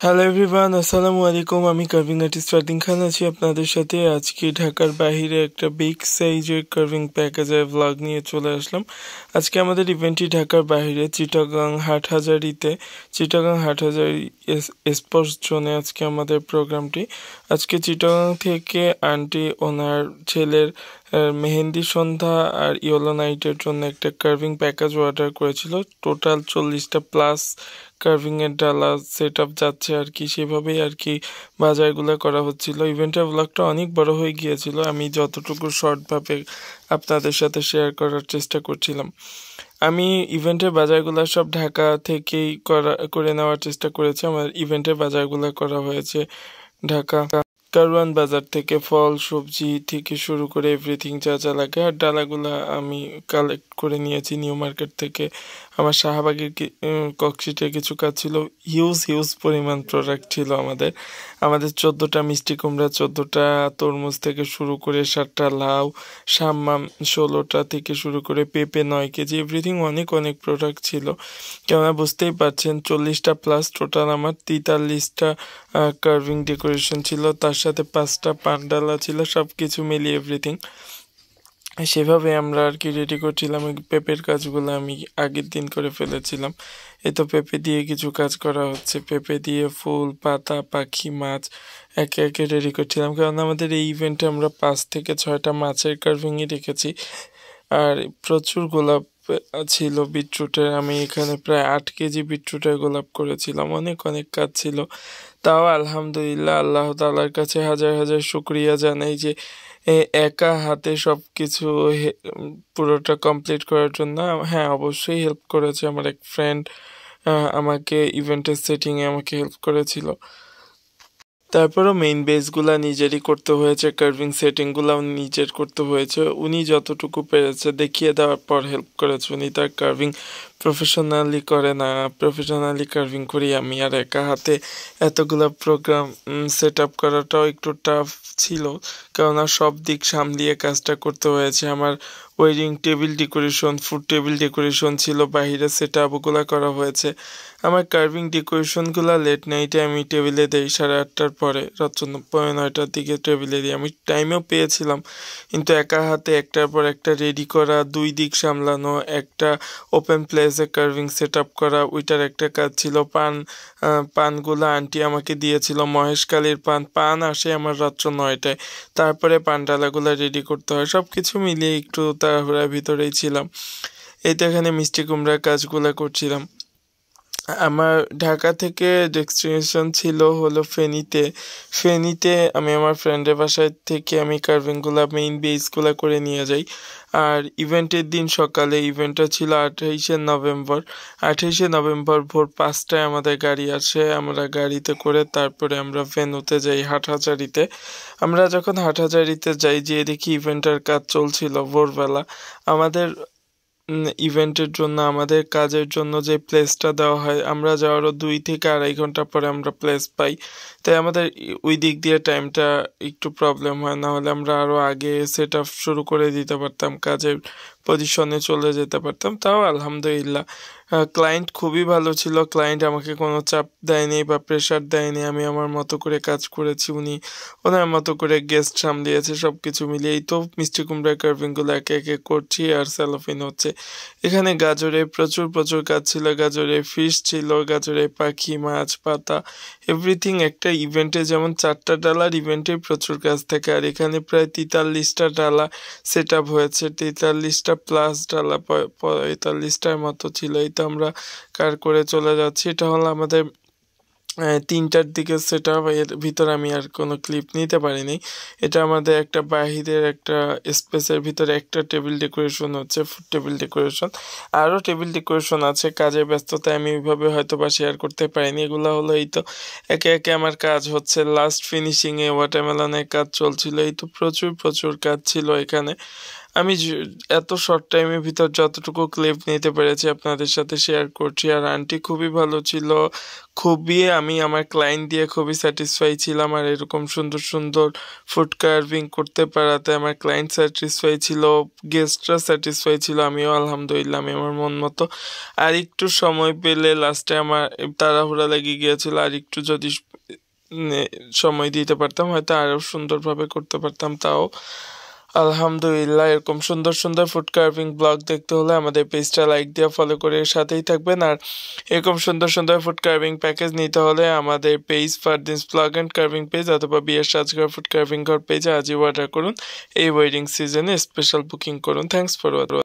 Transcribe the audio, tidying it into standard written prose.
Hello everyone, আসসালামু আলাইকুম। আমি কার্ভিং আর্টিস্ট ফারদিন খান আছি আপনাদের সাথে। আজকে ঢাকার বাইরে একটা বিগ সাইজের কার্ভিং প্যাকেজের ভ্লগ নিয়ে চলে আসলাম। আজকে আমাদের ইভেন্টটি ঢাকার বাইরে চিটাগাং হাটহাজারীতে, চিটাগাং হাটহাজারী স্পোর্টস জোনে আজকে আমাদের প্রোগ্রামটি। আজকে চিটাগাং থেকে আন্টি ওনার ছেলের মেহেন্দি সন্ধ্যা আর ইয়েলো নাইটের জন্য একটা কার্ভিং প্যাকেজ অর্ডার করেছিল। টোটাল 40টা প্লাস কার্ভিংয়ের ডালা সেট আপ যাচ্ছে আর কি, সেভাবেই আর কি বাজারগুলো করা হচ্ছিল। ইভেন্টের ব্লগটা অনেক বড় হয়ে গিয়েছিল, আমি যতটুকু শর্টভাবে আপনাদের সাথে শেয়ার করার চেষ্টা করছিলাম। আমি ইভেন্টের বাজারগুলো সব ঢাকা থেকেই করে নেওয়ার চেষ্টা করেছি। আমার ইভেন্টের বাজারগুলো করা হয়েছে ঢাকা কারওয়ান বাজার থেকে, ফল সবজি থেকে শুরু করে এভরিথিং যা যা লাগে। আর ডালাগুলা আমি কালেক্ট করে নিয়েছি নিউ মার্কেট থেকে। আমার শাহবাগের ককশিটে কিছু কাজ ছিল। হিউজ পরিমাণ প্রোডাক্ট ছিল আমাদের। 14টা মিষ্টি কুমড়া, 14টা তরমুজ থেকে শুরু করে 7টা লাউ, সাম্মাম 16টা থেকে শুরু করে পেঁপে 9 কেজি, এভরিথিং অনেক প্রোডাক্ট ছিল। কেননা বুঝতেই পারছেন 40টা প্লাস টোটাল আমার 43টা কার্ভিং ডেকোরেশন ছিল, তার সাথে 5টা পান্ডালা ছিল, সব কিছু মিলিয়ে এভরিথিং সেভাবে আমরা আর কি রেডি করছিলাম। পেঁপের কাজগুলো আমি আগের দিন করে ফেলেছিলাম। এই তো পেঁপে দিয়ে কিছু কাজ করা হচ্ছে, পেঁপে দিয়ে ফুল, পাতা, পাখি, মাছ একে একে রেডি করছিলাম। কারণ আমাদের এই ইভেন্টে আমরা 5 থেকে 6টা মাছের কার্ভিংই রেখেছি। আর প্রচুর গোলাপ ছিল বিটরুটের। আমি এখানে প্রায় 8 কেজি বিটরুটের গোলাপ করেছিলাম। অনেক কাজ ছিল। তাও আলহামদুলিল্লাহ আল্লাহ তাআলার কাছে হাজার শুকরিয়া জানাই যে একা হাতে সব কিছু পুরোটা কমপ্লিট করার জন্য। হ্যাঁ, অবশ্যই হেল্প করেছে আমার এক ফ্রেন্ড, আমাকে ইভেন্টের সেটিংয়ে আমাকে হেল্প করেছিল। তারপরও মেইন বেসগুলা নিজেরই করতে হয়েছে, কার্ভিং সেটিংগুলাও নিজের করতে হয়েছে। উনি যতটুকু পেরেছে দেখিয়ে দেওয়ার পর হেল্প করেছে। উনি তার কার্ভিং প্রফেশনালি করে না, প্রফেশনালি কার্ভিং করি আমি। আর একা হাতে এতগুলো প্রোগ্রাম সেট আপ করাটাও একটু টাফ ছিল, কেননা সব দিক সামলিয়ে কাজটা করতে হয়েছে। আমার wedding table decoration, food table decoration ছিল, বাহিরে সেট আপগুলো করা হয়েছে। আমার কার্ভিং ডেকোরেশনগুলো লেট নাইটে আমি টেবিলে দিই 8:30টার পরে, রাত 9:30টার দিকে টেবিলে দিই। আমি টাইমেও পেয়েছিলাম, কিন্তু একা হাতে একটার পর একটা রেডি করা, 2 দিক সামলানো, একটা ওপেন প্লেসে কার্ভিং সেট আপ করা, ওইটার একটা কাজ ছিল। পানগুলো আন্টি আমাকে দিয়েছিল মহেশকালীর পান আসে আমার রাত্র 9টায়। তারপরে পানডালাগুলো রেডি করতে হয়। সব কিছু মিলিয়ে একটু তাড়াহুড়ার ভিতরেই ছিলাম। এই তো এখানে মিষ্টি কুমড়ার কাজগুলো করছিলাম। আমার ঢাকা থেকে ডেস্টিনেশন ছিল হলো ফেনীতে আমি আমার ফ্রেন্ডের বাসায় থেকে আমি কার্ভিংগুলো মেইন বেসগুলো করে নিয়ে যাই। আর ইভেন্টের দিন সকালে, ইভেন্টটা ছিল 28শে নভেম্বর ভোর 5টায় আমাদের গাড়ি আসে। আমরা গাড়িতে করে তারপরে আমরা ভেন্যুতে যাই হাটহাজারীতে। আমরা যখন হাটহাজারীতে যাই, যেয়ে দেখি ইভেন্টের কাজ চলছিল ভোরবেলা। আমাদের ইভেন্টের জন্য, আমাদের কাজের জন্য যে প্লেসটা দেওয়া হয়, আমরা যাওয়ারও 2 থেকে 2.5 ঘন্টা পরে আমরা প্লেস পাই। তাই আমাদের ওই দিক দিয়ে টাইমটা একটু প্রবলেম হয়, না হলে আমরা আরও আগে সেট আপ শুরু করে দিতে পারতাম, কাজের পজিশনে চলে যেতে পারতাম। তাও আলহামদুলিল্লাহ ক্লায়েন্ট খুবই ভালো ছিল। ক্লায়েন্ট আমাকে কোনো চাপ দেয়নি বা প্রেশার দেয়নি। আমি আমার মতো করে কাজ করেছি, উনি ওনার মতো করে গেস্ট সামলিয়েছে। সব কিছু মিলিয়েই তো মিষ্টি কুমড়ার কার্ভিংগুলো একে একে করছি আর সেলোফিন হচ্ছে। এখানে গাজরে প্রচুর কাজ ছিল। গাজরে ফিশ ছিল, গাজরে পাখি, মাছ, পাতা, এভরিথিং। একটা ইভেন্টে যেমন 4টা ডালার ইভেন্টে প্রচুর কাজ থাকে, আর এখানে প্রায় 43টা ডালা সেট আপ হয়েছে। 43টা প্লাস ডালা 45টার মতো ছিল। এই তো আমরা কার করে চলে যাচ্ছি। এটা হলো আমাদের 3টার দিকে সেট আপ। এর ভিতরে আমি আর কোনো ক্লিপ নিতে পারিনি। এটা আমাদের একটা বাহিরের একটা স্পেসের ভিতরে একটা টেবিল ডেকোরেশন হচ্ছে, ফুড টেবিল ডেকোরেশন। আরও টেবিল ডেকোরেশন আছে, কাজের ব্যস্ততায় আমি ওইভাবে হয়তো বা শেয়ার করতে পারিনি। এগুলো হলো এই তো একে একে আমার কাজ হচ্ছে। লাস্ট ফিনিশিংয়ে ওয়াটারমেলনের কাজ চলছিল। এই তো প্রচুর কাজ ছিল এখানে। আমি এত শর্ট টাইমের ভিতর যতটুকু ক্লিপ নিতে পেরেছি আপনাদের সাথে শেয়ার করছি। আর আন্টি খুবই ভালো ছিল, খুবই আমি আমার ক্লায়েন্ট দিয়ে খুবই স্যাটিসফাই ছিলাম। আর এরকম সুন্দর সুন্দর ফুড কার্ভিং করতে পারাতে আমার ক্লায়েন্ট স্যাটিসফাই ছিল, গেস্টরা স্যাটিসফাই ছিল, আমিও আলহামদুলিল্লাহ আমি আমার মন মতো। আর একটু সময় পেলে লাস্টে আমার তাড়াহুড়া লেগে গিয়েছিল, আর একটু যদি সময় দিতে পারতাম হয়তো আরও সুন্দরভাবে করতে পারতাম। তাও আলহামদুলিল্লাহ। এরকম সুন্দর সুন্দর ফুড কার্ভিং ব্লগ দেখতে হলে আমাদের পেজটা লাইক দিয়ে ফলো করে সাথেই থাকবেন। আর এরকম সুন্দর সুন্দর ফুড কার্ভিং প্যাকেজ নিতে হলে আমাদের page Fardin's blog and carving page অথবা বিয়ের সাজঘর ফুড কার্ভিং ঘর পেজে আজই অর্ডার করুন। এই ওয়েডিং সিজনে স্পেশাল বুকিং করুন। Thanks for watching.